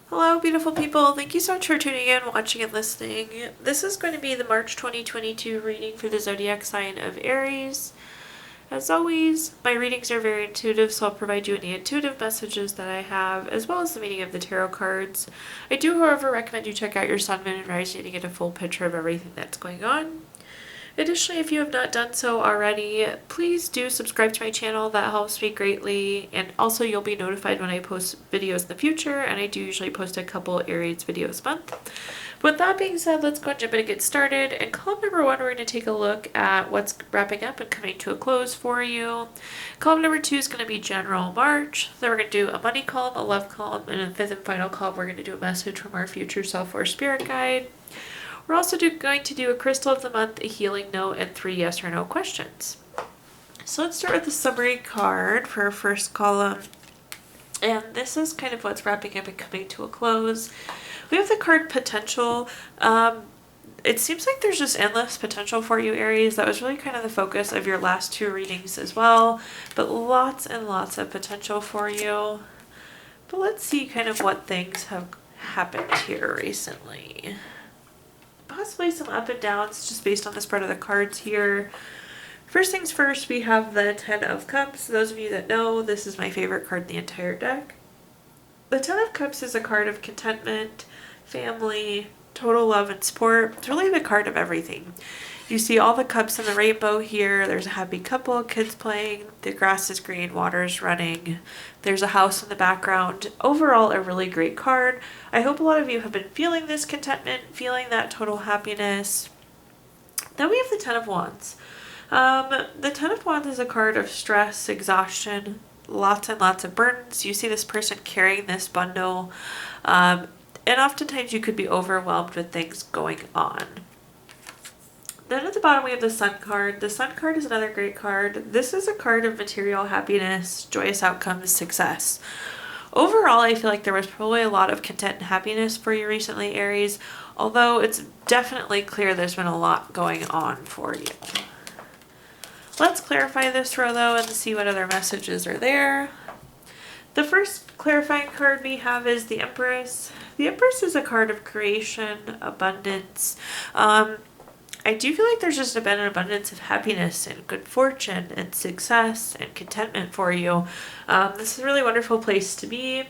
Hello, beautiful people. Thank you so much for tuning in, watching, and listening. This is going to be the March 2022 reading for the zodiac sign of Aries. As always, my readings are very intuitive, so I'll provide you any intuitive messages that I have, as well as the meaning of the tarot cards. I do, however, recommend you check out your sun, moon, and rising to get a full picture of everything that's going on. Additionally, if you have not done so already, please do subscribe to my channel. That helps me greatly. And also, you'll be notified when I post videos in the future. And I do usually post a couple Aries videos a month. With that being said, let's go and jump in and get started. And column number 1, we're going to take a look at what's wrapping up and coming to a close for you. Column number 2 is going to be general March. Then we're going to do a money column, a love column, and a fifth and final column, we're going to do a message from our future self or spirit guide. We're also going to do a crystal of the month, a healing note, and 3 yes or no questions. So let's start with the summary card for our first column. And this is kind of what's wrapping up and coming to a close. We have the card potential. It seems like there's just endless potential for you, Aries. That was really kind of the focus of your last 2 readings as well. But lots and lots of potential for you. But let's see kind of what things have happened here recently. Possibly some up and downs just based on the spread of the cards here. First things first, we have the 10 of Cups. Those of you that know, this is my favorite card in the entire deck. The 10 of Cups is a card of contentment, family, total love and support. It's really the card of everything. You see all the cups in the rainbow here. There's a happy couple, kids playing, the grass is green, water's running. There's a house in the background. Overall, a really great card. I hope a lot of you have been feeling this contentment, feeling that total happiness. Then we have the 10 of Wands. The 10 of Wands is a card of stress, exhaustion, lots and lots of burdens. You see this person carrying this bundle, and oftentimes you could be overwhelmed with things going on. Then at the bottom we have the Sun card. The Sun card is another great card. This is a card of material happiness, joyous outcomes, success. Overall, I feel like there was probably a lot of content and happiness for you recently, Aries, although it's definitely clear there's been a lot going on for you. Let's clarify this row though and see what other messages are there. The first clarifying card we have is the Empress. The Empress is a card of creation, abundance. I do feel like there's just been an abundance of happiness and good fortune and success and contentment for you. This is a really wonderful place to be.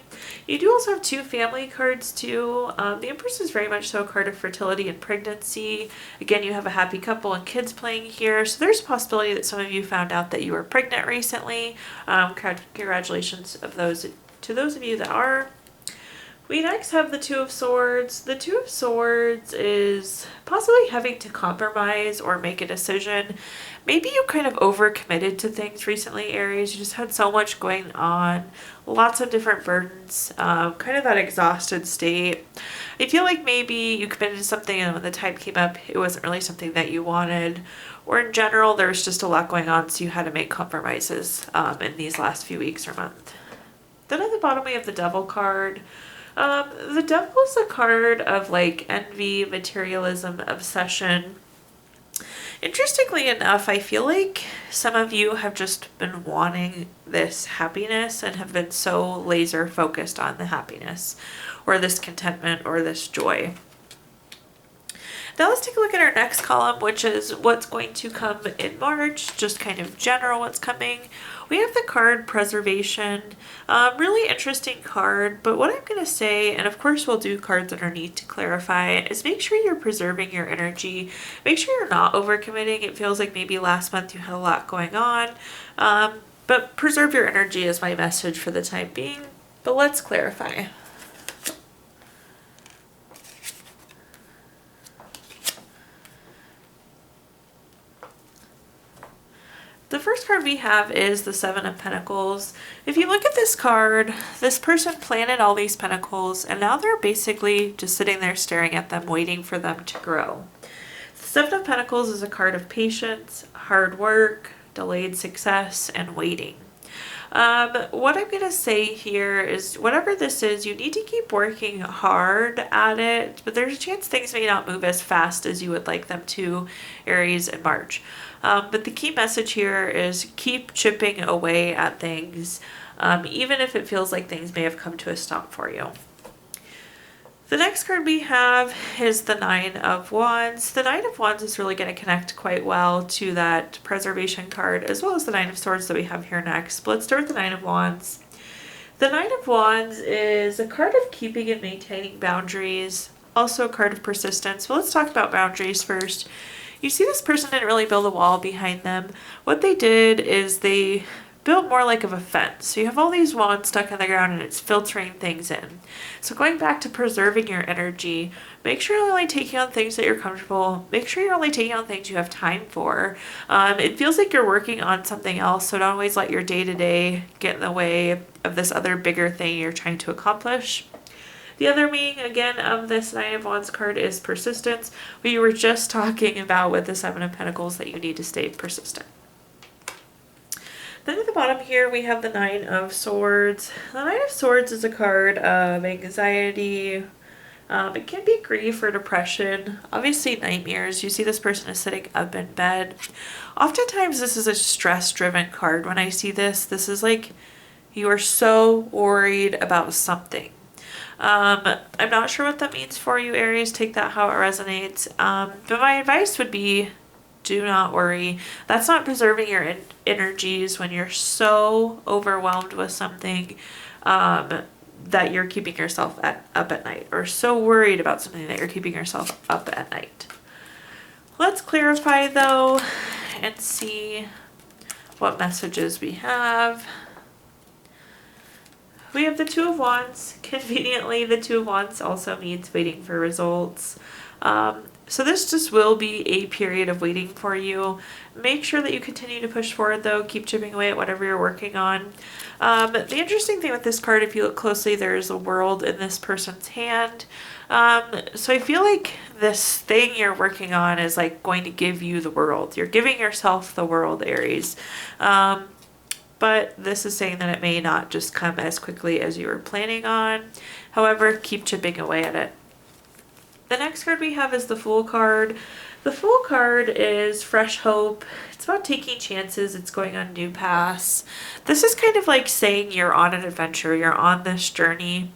You do also have 2 family cards too. The Empress is very much so a card of fertility and pregnancy. Again, you have a happy couple and kids playing here. So there's a possibility that some of you found out that you were pregnant recently. Congratulations to those of you that are. We next have the 2 of Swords. The 2 of Swords is possibly having to compromise or make a decision. Maybe you kind of overcommitted to things recently, Aries. You just had so much going on, lots of different burdens, kind of that exhausted state. I feel like maybe you committed to something and when the time came up, it wasn't really something that you wanted. Or in general, there was just a lot going on, so you had to make compromises in these last few weeks or month. Then at the bottom, we have the Devil card. The Devil is a card of like envy, materialism, obsession. Interestingly enough, I feel like some of you have just been wanting this happiness and have been so laser focused on the happiness or this contentment or this joy. Now let's take a look at our next column, which is what's going to come in March, just kind of general what's coming. We have the card Preservation, really interesting card, but what I'm going to say, and of course we'll do cards underneath to clarify it, is make sure you're preserving your energy. Make sure you're not overcommitting. It feels like maybe last month you had a lot going on, but preserve your energy is my message for the time being. But let's clarify. The first card we have is the 7 of Pentacles. If you look at this card, this person planted all these pentacles and now they're basically just sitting there staring at them, waiting for them to grow. The 7 of Pentacles is a card of patience, hard work, delayed success, and waiting. What I'm going to say here is whatever this is, you need to keep working hard at it, but there's a chance things may not move as fast as you would like them to, Aries, in March. But the key message here is keep chipping away at things, even if it feels like things may have come to a stop for you. The next card we have is the Nine of Wands. The Nine of Wands is really going to connect quite well to that preservation card, as well as the Nine of Swords that we have here next. But let's start with the Nine of Wands. The Nine of Wands is a card of keeping and maintaining boundaries, also a card of persistence. But let's talk about boundaries first. You see this person didn't really build a wall behind them. What they did is they built more like of a fence. So you have all these wands stuck in the ground and it's filtering things in. So going back to preserving your energy, make sure you're only taking on things that you're comfortable. Make sure you're only taking on things you have time for. It feels like you're working on something else, so don't always let your day-to-day get in the way of this other bigger thing you're trying to accomplish. The other meaning, again, of this Nine of Wands card is persistence. We were just talking about with the Seven of Pentacles that you need to stay persistent. Then at the bottom here, we have the Nine of Swords. The Nine of Swords is a card of anxiety. It can be grief or depression. Obviously, nightmares. You see this person is sitting up in bed. Oftentimes, this is a stress-driven card. When I see this, this is like you are so worried about something. I'm not sure what that means for you, Aries. Take that how it resonates. But my advice would be, do not worry. That's not preserving your energies when you're so overwhelmed with something that you're keeping yourself up at night, or so worried about something that you're keeping yourself up at night. Let's clarify though and see what messages we have. We have the Two of Wands. Conveniently, the Two of Wands also means waiting for results. So this just will be a period of waiting for you. Make sure that you continue to push forward though. Keep chipping away at whatever you're working on. The interesting thing with this card, if you look closely, there's a world in this person's hand. So I feel like this thing you're working on is like going to give you the world. You're giving yourself the world, Aries. But this is saying that it may not just come as quickly as you were planning on. However, keep chipping away at it. The next card we have is the Fool card. The Fool card is fresh hope. It's about taking chances. It's going on new paths. This is kind of like saying you're on an adventure. You're on this journey.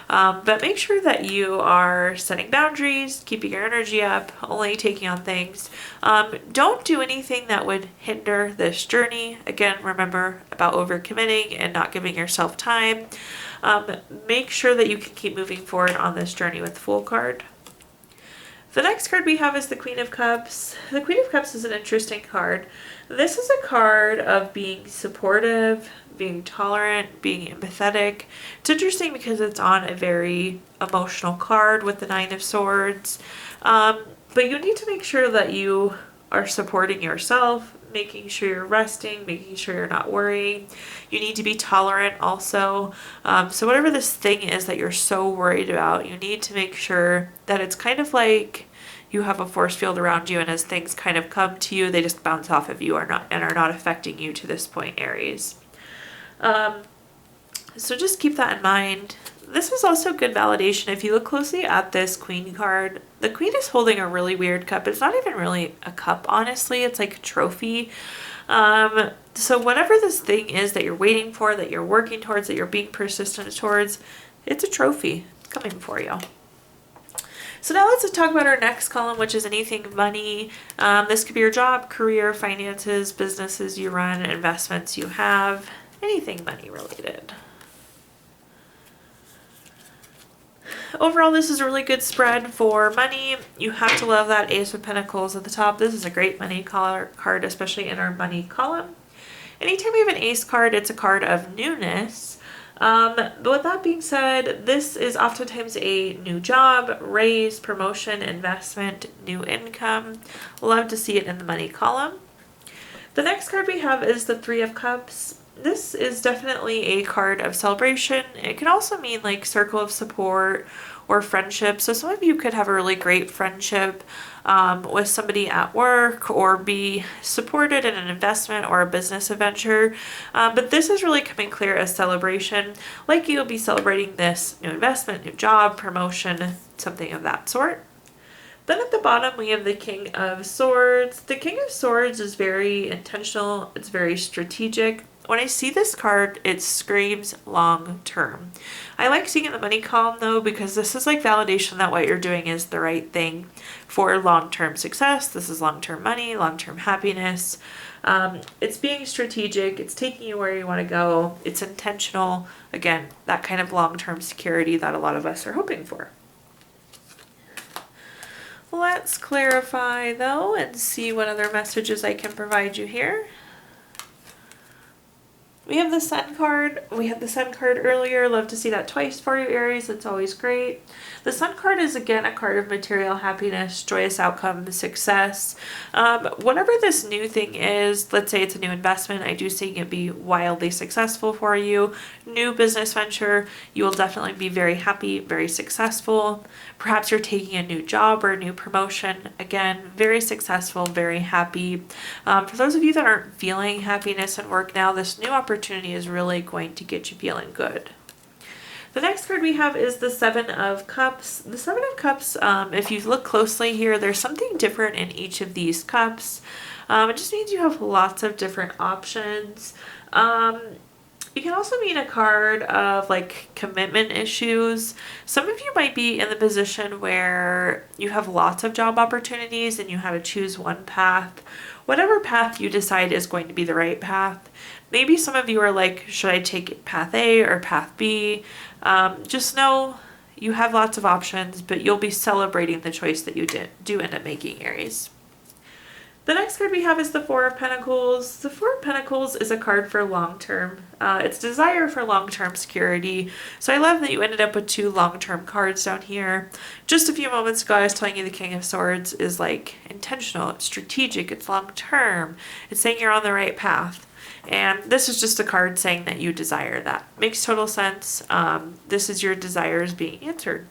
But make sure that you are setting boundaries, keeping your energy up, only taking on things. Don't do anything that would hinder this journey. Again, remember about overcommitting and not giving yourself time. Make sure that you can keep moving forward on this journey with the Fool card. The next card we have is the Queen of Cups. The Queen of Cups is an interesting card. This is a card of being supportive, being tolerant, being empathetic. It's interesting because it's on a very emotional card with the Nine of Swords. But you need to make sure that you are supporting yourself, making sure you're resting, making sure you're not worrying. You need to be tolerant also. So whatever this thing is that you're so worried about, you need to make sure that it's kind of like you have a force field around you, and as things kind of come to you, they just bounce off of you and are not affecting you to this point, Aries. So just keep that in mind. This is also good validation. If you look closely at this Queen card, the Queen is holding a really weird cup. It's not even really a cup, honestly. It's like a trophy. So whatever this thing is that you're waiting for, that you're working towards, that you're being persistent towards, it's a trophy. It's coming for you. So now let's talk about our next column, which is anything money. This could be your job, career, finances, businesses you run, investments you have, anything money related. Overall, this is a really good spread for money. You have to love that Ace of Pentacles at the top. This is a great money card, especially in our money column. Anytime we have an Ace card, it's a card of newness. But with that being said, this is oftentimes a new job, raise, promotion, investment, new income. Love to see it in the money column. The next card we have is the Three of Cups. This is definitely a card of celebration. It can also mean like circle of support or friendship. So some of you could have a really great friendship with somebody at work, or be supported in an investment or a business adventure. But this is really coming clear as celebration. Like you'll be celebrating this new investment, new job, promotion, something of that sort. Then at the bottom, we have the King of Swords. The King of Swords is very intentional. It's very strategic. When I see this card, it screams long term. I like seeing the money column though, because this is like validation that what you're doing is the right thing for long-term success. This is long-term money, long-term happiness. It's being strategic. It's taking you where you want to go. It's intentional. Again, that kind of long-term security that a lot of us are hoping for. Let's clarify though and see what other messages I can provide you here. We have the Sun card. We had the Sun card earlier. Love to see that twice for you, Aries. It's always great. The Sun card is, again, a card of material happiness, joyous outcome, success. Whatever this new thing is, let's say it's a new investment, I do see it be wildly successful for you. New business venture, you will definitely be very happy, very successful. Perhaps you're taking a new job or a new promotion. Again, very successful, very happy. For those of you that aren't feeling happiness at work now, this new opportunity is really going to get you feeling good. The next card we have is the Seven of Cups. The Seven of Cups, if you look closely here, there's something different in each of these cups. It just means you have lots of different options. You can also mean a card of like commitment issues. Some of you might be in the position where you have lots of job opportunities and you have to choose one path. Whatever path you decide is going to be the right path. Maybe some of you are like, should I take path A or path B? Just know you have lots of options, but you'll be celebrating the choice that you do end up making, Aries. The next card we have is the Four of Pentacles. The Four of Pentacles is a card for long-term. It's desire for long-term security. So I love that you ended up with two long-term cards down here. Just a few moments ago, I was telling you the King of Swords is like intentional, it's strategic, it's long-term. It's saying you're on the right path. And this is just a card saying that you desire that. Makes total sense. This is your desires being answered.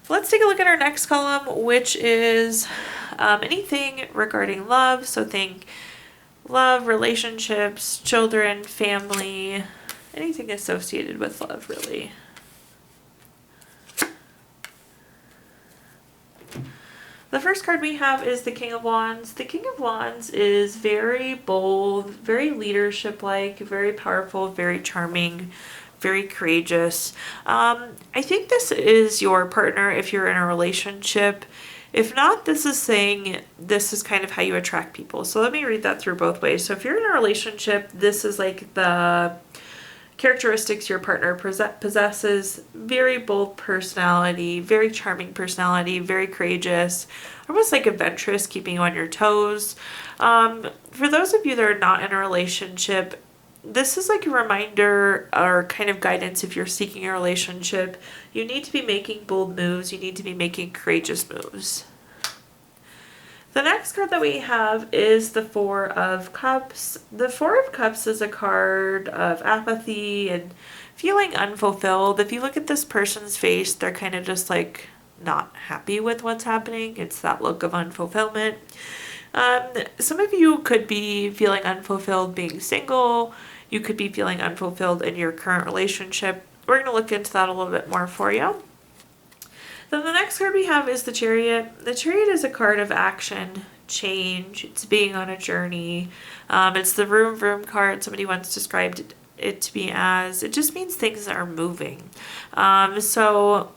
Let's take a look at our next column, which is anything regarding love. So think love, relationships, children, family, anything associated with love, really. The first card we have is the King of Wands. The King of Wands is very bold, very leadership-like, very powerful, very charming, very courageous. I think this is your partner if you're in a relationship. If not, this is saying this is kind of how you attract people. So let me read that through both ways. So if you're in a relationship, this is like the characteristics your partner possesses. Very bold personality, very charming personality, very courageous, almost like adventurous, keeping you on your toes. For those of you that are not in a relationship, this is like a reminder or kind of guidance if you're seeking a relationship. You need to be making bold moves. You need to be making courageous moves. The next card that we have is the Four of Cups. The Four of Cups is a card of apathy and feeling unfulfilled. If you look at this person's face, they're kind of just like not happy with what's happening. It's that look of unfulfillment. Some of you could be feeling unfulfilled being single. You could be feeling unfulfilled in your current relationship. We're going to look into that a little bit more for you. Then the next card we have is the Chariot. The Chariot is a card of action, change. It's being on a journey. It's the vroom vroom card. Somebody once described it to me as, it just means things are moving. So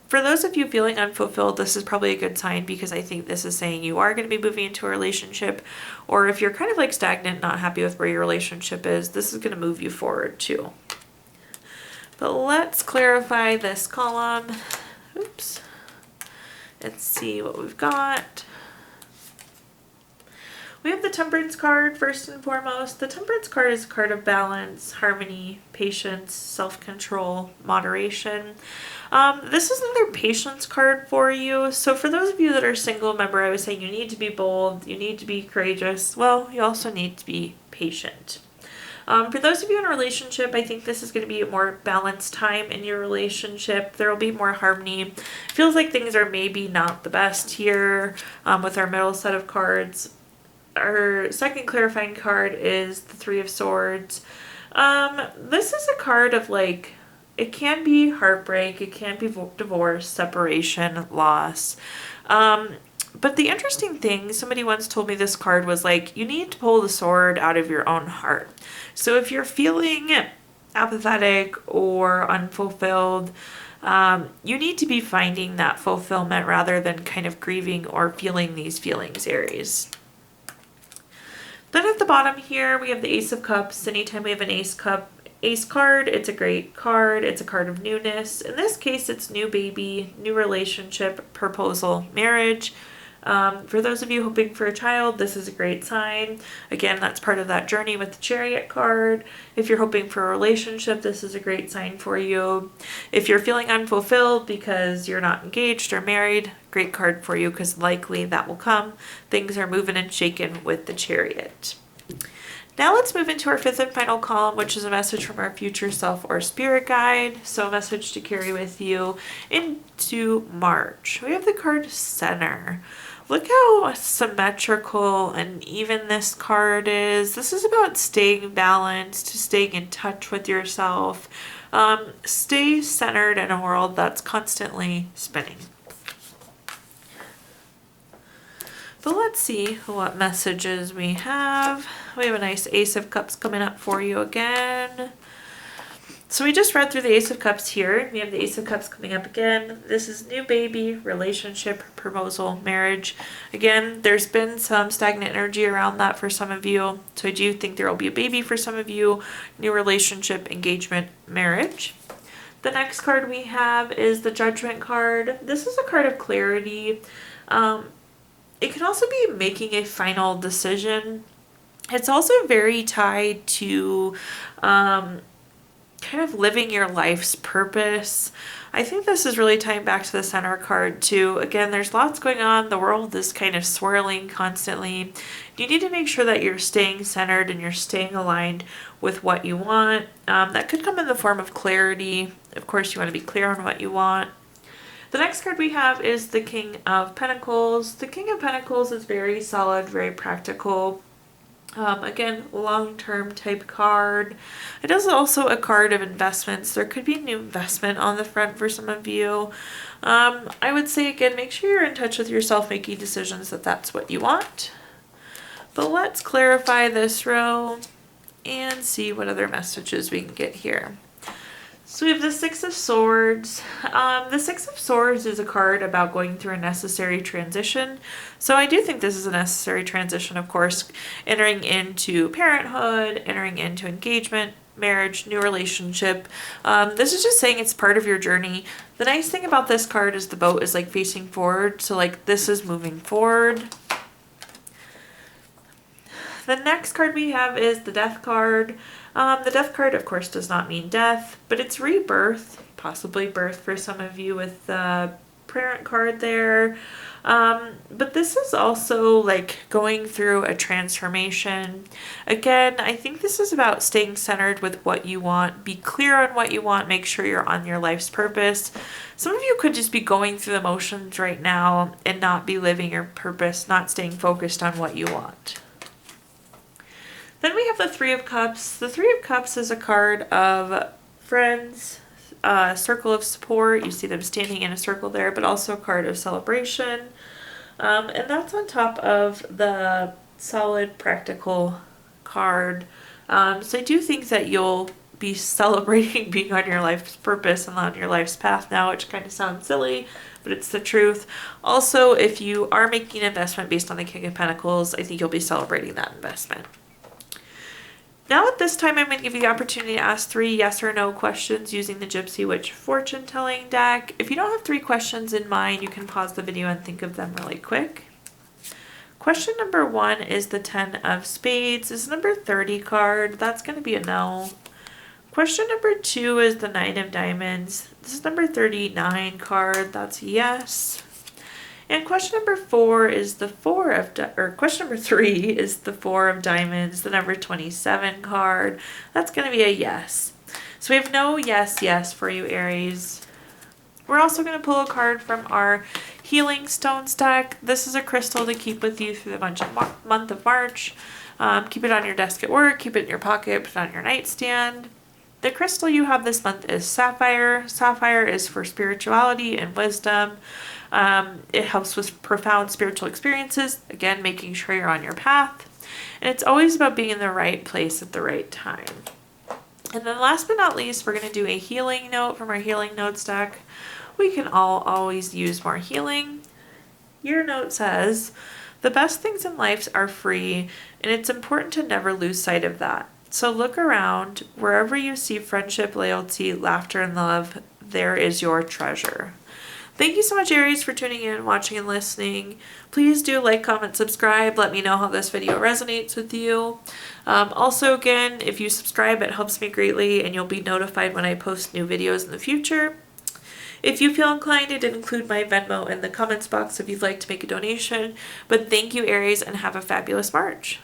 for those of you feeling unfulfilled, this is probably a good sign because I think this is saying you are going to be moving into a relationship. Or if you're kind of like stagnant, not happy with where your relationship is, this is going to move you forward too. But let's clarify this column. Oops. Let's see what we've got. We have the Temperance card first and foremost. The Temperance card is a card of balance, harmony, patience, self-control, moderation. This is another patience card for you. So for those of you that are single, remember I was saying you need to be bold, you need to be courageous. Well, you also need to be patient. For those of you in a relationship, I think this is going to be a more balanced time in your relationship. There will be more harmony. Feels like things are maybe not the best here with our middle set of cards. Our second clarifying card is the Three of Swords. This is a card of like, it can be heartbreak, it can be divorce, separation, loss. But the interesting thing, somebody once told me this card was like, you need to pull the sword out of your own heart. So if you're feeling apathetic or unfulfilled, you need to be finding that fulfillment rather than kind of grieving or feeling these feelings, Aries. Then at the bottom here, we have the Ace of Cups. Anytime we have an Ace card, it's a great card. It's a card of newness. In this case, it's new baby, new relationship, proposal, marriage. For those of you hoping for a child, this is a great sign. Again, that's part of that journey with the Chariot card. If you're hoping for a relationship, this is a great sign for you. If you're feeling unfulfilled because you're not engaged or married, great card for you because likely that will come. Things are moving and shaking with the Chariot. Now let's move into our fifth and final column, which is a message from our future self or spirit guide. So a message to carry with you into March. We have the card Center. Look how symmetrical and even this card is. This is about staying balanced, staying in touch with yourself. Stay centered in a world that's constantly spinning. But let's see what messages we have. We have a nice Ace of Cups coming up for you again. So we just read through the Ace of Cups here. We have the Ace of Cups coming up again. This is new baby, relationship, proposal, marriage. Again, there's been some stagnant energy around that for some of you. So I do think there will be a baby for some of you. New relationship, engagement, marriage. The next card we have is the Judgment card. This is a card of clarity. It can also be making a final decision. It's also very tied to kind of living your life's purpose. I think this is really tying back to the Center card too. Again, there's lots going on. The world is kind of swirling constantly. You need to make sure that you're staying centered and you're staying aligned with what you want. That could come in the form of clarity. Of course, you want to be clear on what you want. The next card we have is the King of Pentacles. The King of Pentacles is very solid, very practical. Again, long-term type card. It is also a card of investments. There could be a new investment on the front for some of you. I would say, again, make sure you're in touch with yourself, making decisions that that's what you want. But let's clarify this row and see what other messages we can get here. So we have the Six of Swords. The Six of Swords is a card about going through a necessary transition. So I do think this is a necessary transition, of course, entering into parenthood, entering into engagement, marriage, new relationship. This is just saying it's part of your journey. The nice thing about this card is the boat is like facing forward. So like this is moving forward. The next card we have is the Death card. The Death card, of course, does not mean death, but it's rebirth, possibly birth for some of you with the parent card there. But this is also like going through a transformation. Again, I think this is about staying centered with what you want. Be clear on what you want. Make sure you're on your life's purpose. Some of you could just be going through the motions right now and not be living your purpose, not staying focused on what you want. Then we have the Three of Cups. The Three of Cups is a card of friends, circle of support. You see them standing in a circle there, but also a card of celebration. And that's on top of the solid, practical card. So I do think that you'll be celebrating being on your life's purpose and on your life's path now, which kind of sounds silly, but it's the truth. Also, if you are making an investment based on the King of Pentacles, I think you'll be celebrating that investment. Now at this time, I'm going to give you the opportunity to ask 3 yes or no questions using the Gypsy Witch fortune telling deck. If you don't have 3 questions in mind, you can pause the video and think of them really quick. Question number 1 is the 10 of Spades. This is number 30 card. That's going to be a no. Question number 2 is the 9 of Diamonds. This is number 39 card. That's a yes. And question number 4 is the question number 3 is the 4 of Diamonds, the number 27 card. That's going to be a yes. So we have no yes, yes for you, Aries. We're also going to pull a card from our Healing Stones deck. This is a crystal to keep with you through the month of March. Keep it on your desk at work, keep it in your pocket, put it on your nightstand. The crystal you have this month is sapphire. Sapphire is for spirituality and wisdom. It helps with profound spiritual experiences, again, making sure you're on your path. And it's always about being in the right place at the right time. And then last but not least, we're going to do a healing note from our healing notes deck. We can all always use more healing. Your note says, the best things in life are free, and it's important to never lose sight of that. So look around. Wherever you see friendship, loyalty, laughter, and love, there is your treasure. Thank you so much, Aries, for tuning in, watching, and listening. Please do like, comment, subscribe. Let me know how this video resonates with you. Also, again, if you subscribe, it helps me greatly, and you'll be notified when I post new videos in the future. If you feel inclined, I did include my Venmo in the comments box if you'd like to make a donation. But thank you, Aries, and have a fabulous March.